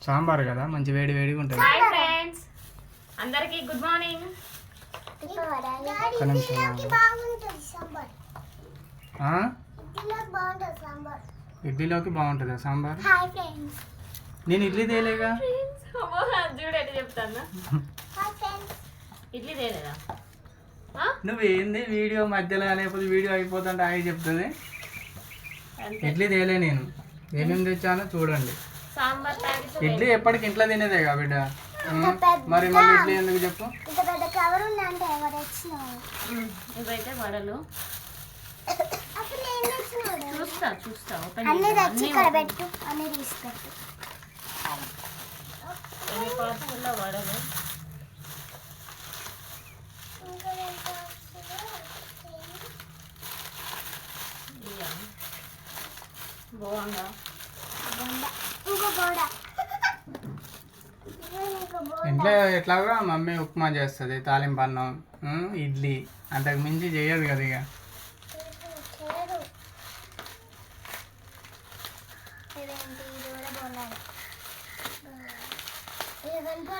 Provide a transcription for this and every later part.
సాంబార్ కదా మంచి వేడి వేడిగా ఉంటుంది. హాయ్ ఫ్రెండ్స్ అందరికీ గుడ్ మార్నింగ్. ఇడ్లీలోకి బాగుంటుందా సాంబార్? Hi friends. నేను ఇడ్లీ తేలేగా. చూడు ఎట్లా చెప్తాను. Hi friends. ఇడ్లీ తేలేదా? నువ్వేంది వీడియో మధ్యలో లేకపోతే వీడియో అయిపోతుంటే ఆగి చెప్తుంది. ఇడ్లీ తేలే నేను. ఏమేమి తెచ్చానో చూడండి. సాంబార్ ప్యాకెట్ ఇడ్లీ ఎప్పటికి ఇంట్లో తినేదే కా బిడ్డ. మరి మళ్ళీ ఇడ్లీ ఎందుకు చెప్పు? ఇంత పెద్ద కవర్ ఉందంటే ఎవరు తెచ్చినావు? ఇవైతే వడలు. అప్పుడు ఏం తెచ్చినావు? చూస్తా ఓపెన్ అన్నీ తెచ్చి ఇక్కడ పెట్టు, అన్నీ తీసుకెట్టు. ఇవి పార్సల్లో వడలు. ఇయ్యా. బాగుందా? ఇంకో గోడ. ఇంట్లో ఎట్లాగో మమ్మీ ఉప్మా చేస్తుంది, తాలింపు అన్నం, ఇడ్లీ, అంతకు మించి చేయదు కదా ఇక.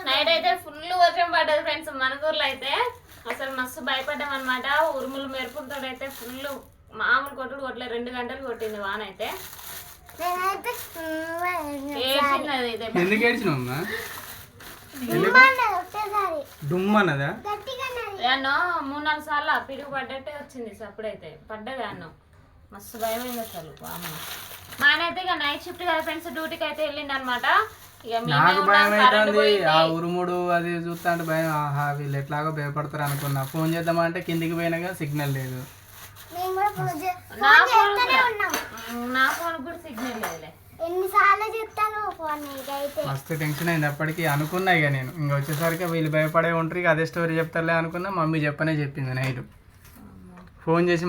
నైట్ అయితే ఫుల్ వర్షం పడ్డది ఫ్రెండ్స్. మన ఊర్లో అయితే అసలు మస్తు భయపడ్డాం అనమాట. ఉరుములు మెరుపులతో అయితే ఫుల్ మామూలు కొట్టుడు కొట్టలే, 2 గంటలు కొట్టింది వాన అయితే. ఏడ్చినది అయితే. ఎందుకు ఏడ్చినావమ్మా? డుమ్మన్నదా? అన్నో 3-4 సార్లు పిడుగు పడ్డట్టే వచ్చింది. అప్పుడైతే పడ్డది అన్నం, మస్తు భయమైంది అసలు. అమ్మ మా ఆయన అయితే ఇక నైట్ షిఫ్ట్ కదా ఫ్రెండ్స్, డ్యూటీకి అయితే వెళ్ళింది అనమాట. నాకు భయం అవుతుంది. ఆ ఉరుముడు అది చూస్తా అంటే భయం. ఆహా వీళ్ళు ఎట్లాగో భయపడతారు అనుకున్నా. ఫోన్ చేద్దామంటే కిందికి పోయినాగా సిగ్నల్ లేదు. నా ఫోన్ కూడా సిగ్నల్ లేదులే. ఎన్నిసార్లు చెప్తాను ఫోన్. మస్తు టెన్షన్ అయింది అప్పటికి. అనుకున్నా ఇక నేను ఇంక వచ్చేసరికి వీళ్ళు భయపడే ఉంటారు, ఇక అదే స్టోరీ చెప్తారులే అనుకున్నా. మమ్మీ చెప్పింది నైట్ ఫోన్ చేసి,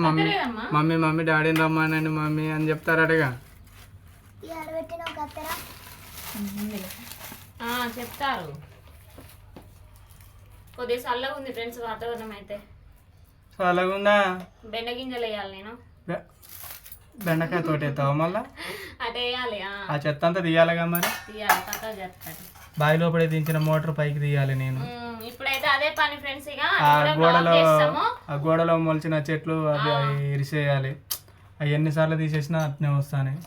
మమ్మీ డాడీని రమ్మానండి మమ్మీ అని చెప్తారటగా. చెప్తారు. కొద్దిగా చల్లగా ఉంది ఫ్రెండ్స్ వాతావరణం అయితే. చల్లగుందా? బెండ గింజలు వేయాలి నేను. బెండకాయ తోట ఎత్తావా మళ్ళా? అటు వేయాలి. ఆ చెత్త అంతా తీయాలిగా మరి. తీయాలి, పక్కా చేస్తాడు. బావి లోపల దించిన మోటార్ పైకి తీయాలి నేను. ఇప్పుడైతే అదే పని ఫ్రెండ్స్. ఇక ఆ గోడలో మొలిచిన చెట్లు అవి ఇరిసేయాలి. అవి ఎన్నిసార్లు తీసేసినా అట్నే వస్తాయి.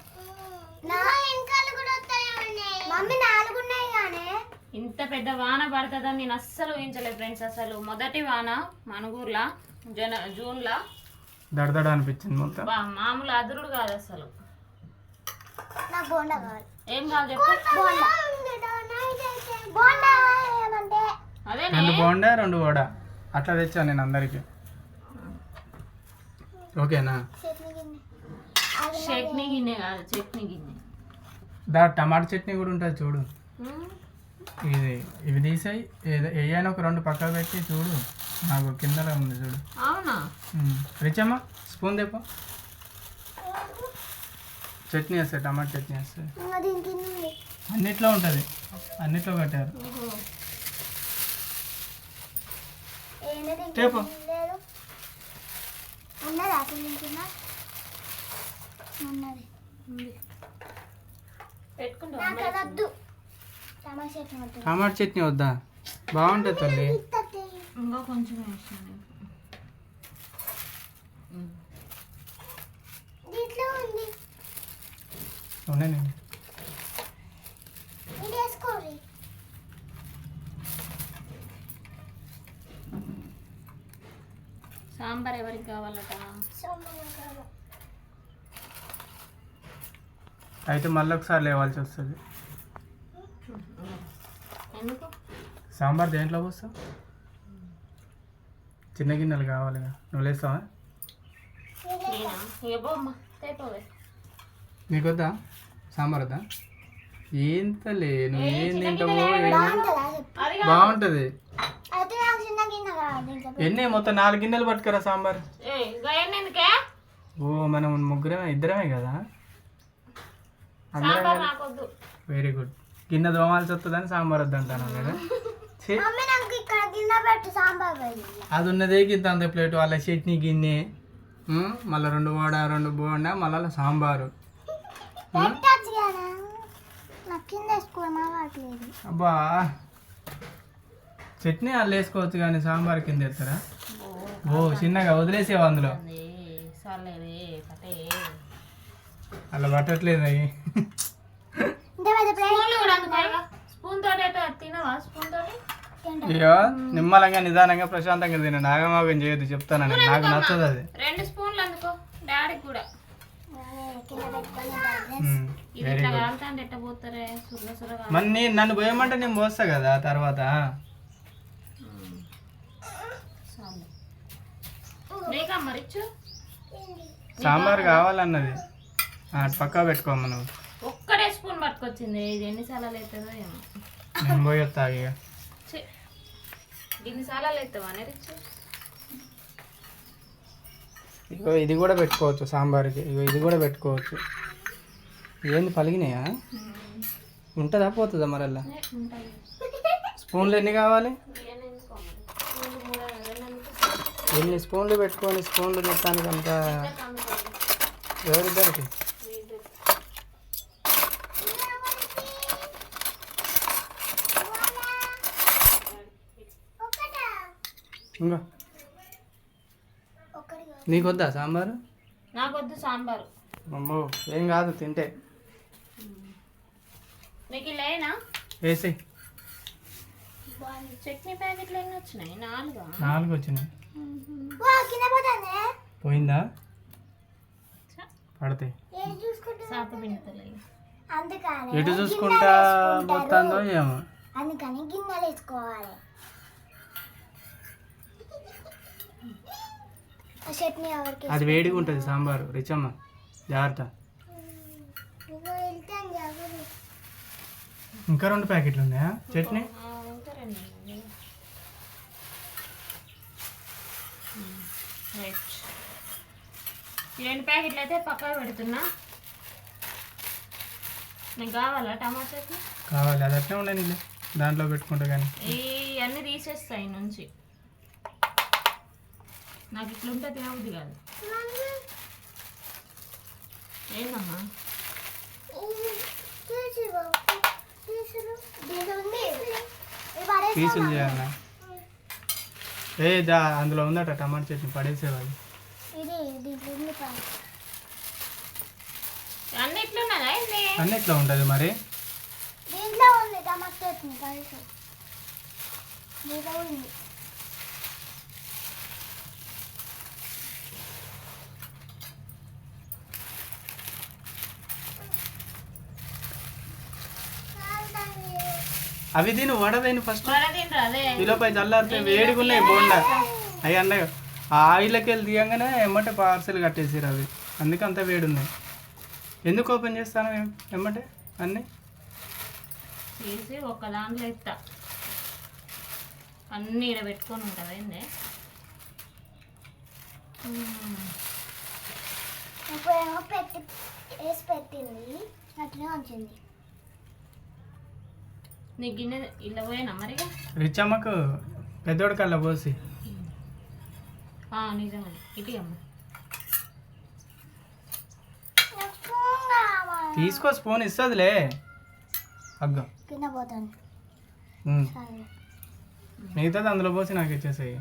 ఇంత పెద్ద వాన పడుతుందని నేను అస్సలు ఊహించలేదు ఫ్రెండ్స్. అసలు మొదటి వాన మనగూర్లా జూన్లో దడదడ అనిపించింది మొత్తం. మామూలు అదురుడు కాదు అసలు. ఏం కాదు అదే 2 బోండా 2 వడ అట్లా తెచ్చాను నేను అందరికి. ఓకేనా? చట్నీ గిన్నె కాదు, చట్నీ గిన్నె. టమాటా చట్నీ కూడా ఉంటుంది చూడు. ఇవి తీసాయి ఏదైనా ఒక 2 పక్కకు పెట్టి చూడు. నాకు కిందలో ఉంది చూడు. అవునా? రిచమ్మా స్పూన్ తెప్ప. చట్నీ వేస్తాయి, టమాటా చట్నీ వేస్తాయి. అన్నిట్లో ఉంటుంది, అన్నిట్లో కట్టారు. చెప్పు. టమాటా చట్నీ వద్దా? బాగుంటుంది తల్లి. ఇంకా కొంచెం వేసాను. ఉన్నానండి. సాంబార్ ఎవరికి కావాలట? అయితే మళ్ళీ ఒకసారి లేవాల్సి వస్తుంది. ఎందుకు? సాంబార్ దేంట్లో పోస్తావు? చిన్న గిన్నెలు కావాలిగా. నువ్వు లేస్తావా? నీకు వద్దా సాంబార్? వద్దా? ఏంతలే నువ్వు ఏం తింటావో. బాగుంటుంది. ఎన్ని మొత్తం 4 గిన్నెలు పట్టుకురా సాంబార్. ఓ మనం ఇద్దరమే కదా. Very good. గిన్నె దోమాల్సి వస్తుందని సాంబార్ వద్దంటాను కదా. అది ఉన్నదే గింత అంత ప్లేట్. వాళ్ళ చట్నీ గిన్నె, మళ్ళీ 2 వడ 2 బోండా, మళ్ళీ సాంబారు. వేసుకోమా వాట్లేదు. అబ్బా చట్నీ అల్లు వేసుకోవచ్చు కానీ సాంబార్ కింద ఎత్తారా? ఓ చిన్నగా వదిలేసేవా అందులో? అలా పట్టట్లేదు అవి. స్పూన్ తోటి తినవా? స్పూన్ తోటి అయ్యో నిమ్మలంగా నిదానంగా ప్రశాంతంగా తినండి, ఆగమాగం చేయొద్దు చెప్తాను, నాకు నచ్చదు అది. 2 స్పూన్లు అందుకో డాడీకి కూడా. కింద పెట్టుకొని ఇది ఇట్లా కాలుతాంటే ఎట్ట పోతారే సుర్ర సుర్రగా. మరి నన్ను పోయమంటే నేను పోస్తా కదా తర్వాత. నీకమ్మ రిచ్చు సాంబార్ కావాలన్నది అటు పక్కా పెట్టుకోమ్మ నువ్వు. ఒక్కడే స్పూన్ పట్టుకొచ్చింది, ఇది ఎన్నిసార్లు అవుతుందో ఏమో. నేను పోయొస్తా ఇక. ఎన్నిసార్లు అవుతావా రిచ్చు? ఇగో ఇది కూడా పెట్టుకోవచ్చు సాంబార్కి, ఇగో ఇది కూడా పెట్టుకోవచ్చు. ఏంది పలిగినాయా? ఉంటుందా పోతుందా మరల్లా? స్పూన్లు ఎన్ని కావాలి? ఎన్ని స్పూన్లు పెట్టుకొని స్పూన్లు మొత్తానికి అంతా ఎవరిద్దరికి? ఇంకా నీకొద్దా సాంబారు? నాకొద్దు సాంబారు. అమ్మో ఏం కాదు తింటే. నీకు లేనా? వేసి చట్నీ ప్యాకెట్లు ఎన్ని వచ్చినాయి? 4 వచ్చినాయి. కింద పోతానే పోయిందా? పడతాయి. సాప పిండుతలే. అందుకని ఎటు చూసుకుంటా పోతుందో ఏమో. అందుకని గిన్నెలు వేసుకోవాలి. చట్నీ ఎవరికి అది వేడిగా ఉంటుంది సాంబారు. రిచమ్మ జాగ్రత్త. ఇంకా 2 ప్యాకెట్లు ఉన్నాయా చట్నీ? ఈ 2 ప్యాకెట్లు అయితే పక్కన పెడుతున్నా. నీకు కావాలా టమాటా చట్నీ? కావాలి, అది అట్లే ఉండండి దాంట్లో పెట్టుకుంటా. కానీ ఇవన్నీ తీసేస్తాయి నుంచి. నాకు ఇట్లుంటే తినబుద్ది కాదు. ఏందమ్మా? పీసులు చేయాలా? అందులో ఉందట టమాటా చట్నీ, పడేసేవాళ్ళు. అన్నిట్లో ఉంటుంది మరి. దీంట్లో ఉంది టమాటా చట్నీ పడేసి. దీంట్లో ఉంది. అవి తిను, వడదేను ఫస్ట్. అదే ఈలోపై చల్లారితే వేడిగా ఉన్నాయి బోండా. అవి అన్నయ్య ఆ ఆయిల్కి వెళ్ళి తీయంగానే ఎమ్మటే పార్సెల్ కట్టేసారు అవి, అందుకే అంత వేడి ఉన్నాయి. ఎందుకు ఓపెన్ చేస్తాను ఎమ్మటే అన్నీ తీసి ఒక దాంట్లో ఎత్తా. అన్నీ ఇక్కడ పెట్టుకొని ఉంటుంది. ఏంది ఇప్పుడేమో వేసి పెట్టింది అట్లనే ఉంచింది. నీ గిన్నె ఇలా పోయినా మరి? రిచమ్మకు పెద్దోడి కల్లా పోసి. నిజమే. ఇటు అమ్మ తీసుకో, స్పూన్ ఇస్తుందిలే. అగ్గం కింద పోతాను. మిగతాది అందులో పోసి నాకు ఇచ్చేసాయి.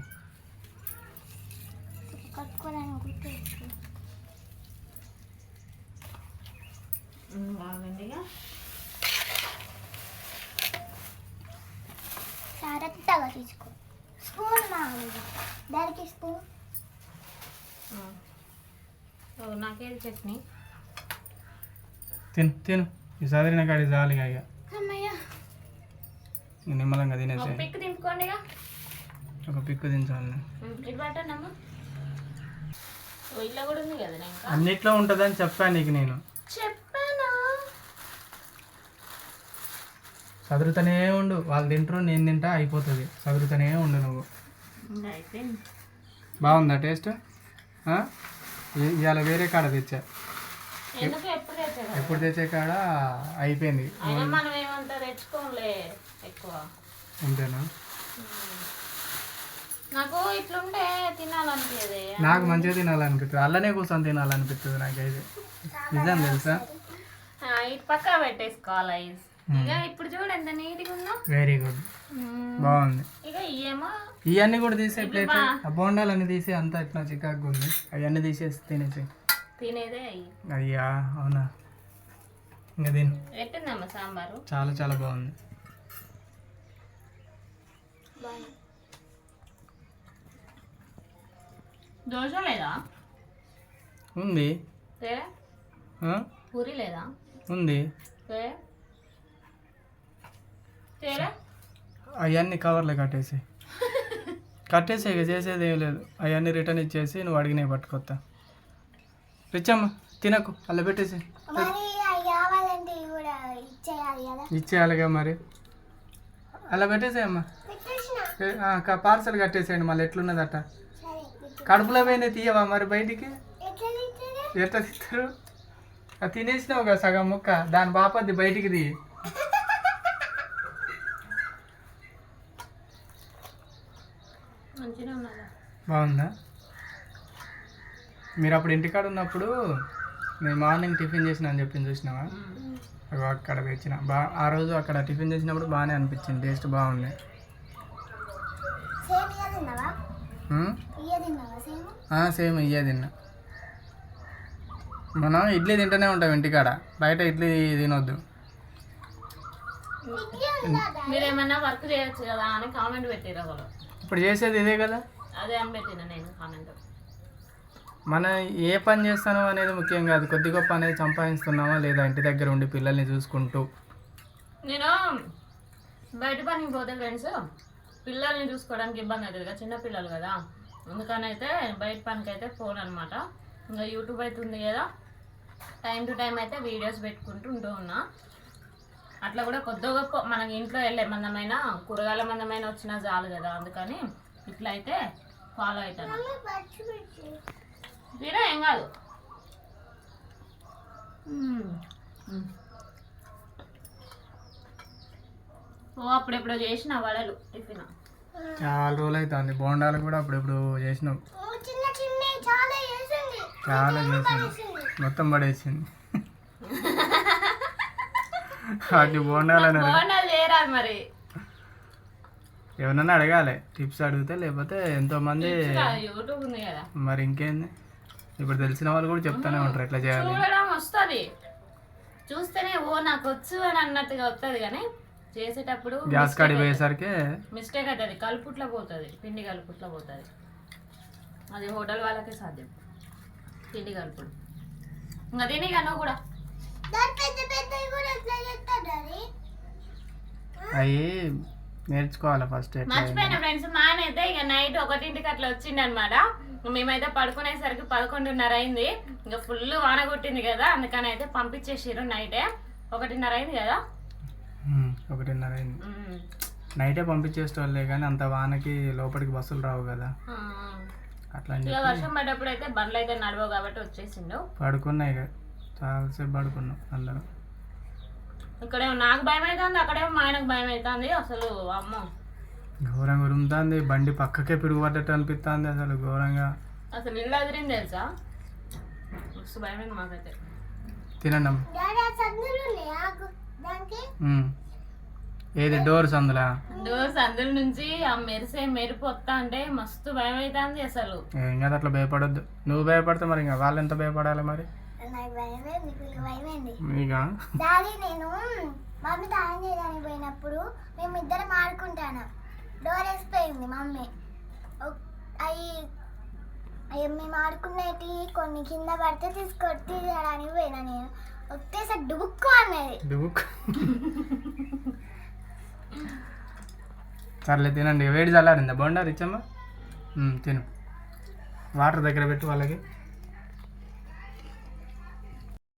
కట్టుకోవడానికి బాగుందిగా. జాగ్రత్తగా తీసుకో. స్పూన్ మామూలుగా దానికి స్పూన్. నాకేది చట్నీ? తిను తిను, ఈ చదివిన కాడి జాలిగా ఇక అమ్మయ్యా. నిమ్మలంగా తినేసి పిక్ తింపుకోండి. ఒక పిక్కు తించాలి. ఇటు పట్టండమ్మా. ఇట్లా కూడా ఉంది కదా. ఇంకా అన్నిట్లో ఉంటుందని చెప్పాను నీకు నేను. చెప్పాను. చదువుతూనే ఉండు, వాళ్ళు తింటారు నేను తింటా, అయిపోతుంది. చదువుతూనే ఉండు నువ్వు. అయిపోయింది. బాగుందా టేస్ట్? ఇవాళ వేరే కాడ తెచ్చా. ఎందుకు ఎప్పుడు తెచ్చారు? ఎప్పుడు తెచ్చే కాడ అయిపోయింది. అయినా మనం ఏమంతా తెచ్చుకోలే ఎక్కువ. అంతేనా? నాకు ఇట్లుంటే తినాలనిపించదు. నాకు మంచిగా తినాలనిపిస్తుంది, అల్లనే కూర్చొని తినాలనిపిస్తుంది నాకైతే. నిజం తెలుసా? ఇటు పక్క పెట్టేసుకోవాలి. ఇక ఇప్పుడు చూడు ఎంత నీట్గా ఉందో. వెరీ గుడ్, బాగుంది. ఇక ఇయేమో ఇవన్నీ కూడా తీసే ప్లేట్, ఆ బోండాలన్నీ తీసి అంతా ఇట్లా చికాకు ఉంది, అవన్నీ తీసేసి తినేసి. తినేదే అయ్యి. అయ్యా అవునా, ఇంకా తిను. ఎట్టిందమ్మా సాంబారు? చాలా చాలా బాగుంది. దోశ లేదా? ఉంది. ఆ? పూరి లేదా? ఉంది. తేరా అవన్నీ కవర్లో కట్టేసి ఇక చేసేది ఏం లేదు. అవన్నీ రిటర్న్ ఇచ్చేసి నువ్వు అడిగినవి పట్టుకొస్తా. రిచ్చమ్మ తినకు, అలా పెట్టేసి. మరి అవి కావాలంటే ఇవి కూడా ఇచ్చేయాలి కదా. ఇచ్చేయాలిగా మరి, అలా పెట్టేసేయమ్మా. పెట్టేసిన పార్సల్ కట్టేసేయండి. మళ్ళీ ఎట్లున్నదట, సరే కడుపులో పోయినా తీయవా మరి బయటికి? ఎట్లా తింటారు? ఎట్లా తిస్తారు? అది తినేసినావు కదా సగం ముక్క, దాని బాపది బయటికి తీ. మంచిగా ఉన్నదా? బాగుందా? మీరు అప్పుడు ఇంటికాడ ఉన్నప్పుడు నేను మార్నింగ్ టిఫిన్ చేసిన అని చెప్పింది, చూసినావా? అగో అక్కడ తెచ్చిన ఆ రోజు అక్కడ టిఫిన్ చేసినప్పుడు బాగానే అనిపించింది, టేస్ట్ బాగుంది. సేమ్ ఇయ్య తిన్నావా? ఇయ్య తిన్నావా సేమ్? సేమ్ ఇయ్యే తిన్నా. మనం ఇడ్లీ తింటూనే ఉంటాం ఇంటికాడ, బయట ఇడ్లీ తినొద్దు. మీరేమన్నా వర్క్ చేయొచ్చు కదా అని కామెంట్ పెట్టిరా వాళ్ళు. ఇప్పుడు చేసేది ఇదే కదా, అదే అని పెట్టిన నేను కామెంట్. మనం ఏ పని చేస్తానో అనేది ముఖ్యం కాదు, కొద్ది గొప్ప అనేది సంపాదిస్తున్నామా లేదా ఇంటి దగ్గర ఉండి పిల్లల్ని చూసుకుంటూ. నేను బయట పనికి పోతే ఫ్రెండ్స్ పిల్లల్ని చూసుకోవడానికి ఇబ్బంది అవుతుంది కదా, చిన్న పిల్లలు కదా, అందుకని అయితే బయట పనికి అయితే పోను అనమాట. ఇంకా యూట్యూబ్ అయితే ఉంది కదా, టైం టు టైం అయితే వీడియోస్ పెట్టుకుంటూ ఉన్నా. అట్లా కూడా కొద్ది గొప్ప మనకి ఇంట్లో వెళ్ళే మందమైన కూరగాయల మందమైన వచ్చినా చాలు కదా, అందుకని ఇట్లా అయితే ఫాలో అవుతాను. తీరా ఏం కాదు. ఓ అప్పుడెప్పుడో చేసిన వడలు టిఫిన్ చాలా రోజులు అవుతుంది. బోండాలు కూడా అప్పుడెప్పుడు చేసినాం, చిన్న చిన్న చాలా చేసింది. చాలా చేసింది, మొత్తం పడేసింది. వాటి బోండాలని బోండాలు చేయరాదు మరి, ఎవరన్నా అడగాలి టిప్స్ అడిగితే, లేకపోతే ఎంతోమంది యూట్యూబ్ ఉంది కదా. మరి ఇంకేంది, ఇప్పుడు తెలిసిన వాళ్ళు కూడా చెప్తానే ఉంటారు ఎట్లా చేయాలి. చూడడం వస్తుంది, చూస్తేనే ఓ నాకు వచ్చు అని అన్నట్టుగా వస్తుంది, కానీ చేసేటప్పుడు గ్యాస్ కాడి పోయేసరికి మిస్టేక్ అవుతుంది, కలుపుట్లా పోతుంది, పిండి కలుపుట్లా పోతుంది. అది హోటల్ వాళ్ళకే సాధ్యం పిండి కలుపుడు. ఇంకా తిని కన్నా కూడా పెద్ద పెద్దవి కూడా ఎట్లా చేస్తారు డాడీ? అవి నేర్చుకోవాలి ఫస్ట్. మర్చిపోయిన ఫ్రెండ్స్, మా ఆయన అయితే ఇక నైట్ 1ంటికి అట్లా వచ్చింది అనమాట. మేమైతే పడుకునేసరికి 11:30 అయింది. ఇంకా ఫుల్ వాన కొట్టింది కదా, అందుకని అయితే పంపించేసారు నైటే. 1:30 అయింది కదా, 1:30 అయింది. నైటే పంపించేసేవాళ్ళే, కానీ అంత వానకి లోపలికి బస్సులు రావు కదా, అట్లా అని ఇక వర్షం పడ్డప్పుడు అయితే బండ్లు అయితే నడవవు కాబట్టి వచ్చేసిండు. పడుకున్నాయి ఇక చాలాసేపు పడుకున్నాం అందరం. ఇక్కడేమో నాకు భయం అవుతుంది, అక్కడేమో మా ఆయనకు భయం అవుతుంది. అసలు అమ్మో ఘోరంగా ఉరుముతుంది, బండి పక్కకే పిడుగుపడ్డట్టు అనిపిస్తుంది అసలు ఘోరంగా. అసలు ఇల్లు అదిరింది తెలుసా, మస్తు భయమైంది మాకైతే. తినండి అమ్మ. డాడీ ఆ సందులు ఉన్నాయా దానికి? ఏది డోర్స్ అందులో? డోర్స్ అందులో నుంచి ఆ మెరిసే మెరుపు వస్తా అంటే మస్తు భయం అవుతుంది అసలు. ఏం కాదు, అట్లా భయపడొద్దు. నువ్వు భయపడితే మరి ఇంకా వాళ్ళు ఎంత భయపడాలి మరి? నాకు భయమైంది, మీకు భయమైంది. మీకా డాడీ నేను మమ్మీ తాళం చేయడానికి పోయినప్పుడు మేము ఇద్దరం ఆడుకుంటాను, డోర్ వేసిపోయింది మమ్మీ. అవి మేము ఆడుకునేటి కొన్ని కింద పడితే తీసుకొట్టడానికి పోయినా, నేను ఒకేసారి డుబుక్కు అన్నది. డుబుక్. సర్లే తినండి, వేడి చల్లారిందా బోండా రిచ్చమ్మ? తిను, వాటర్ దగ్గర పెట్టు వాళ్ళకి.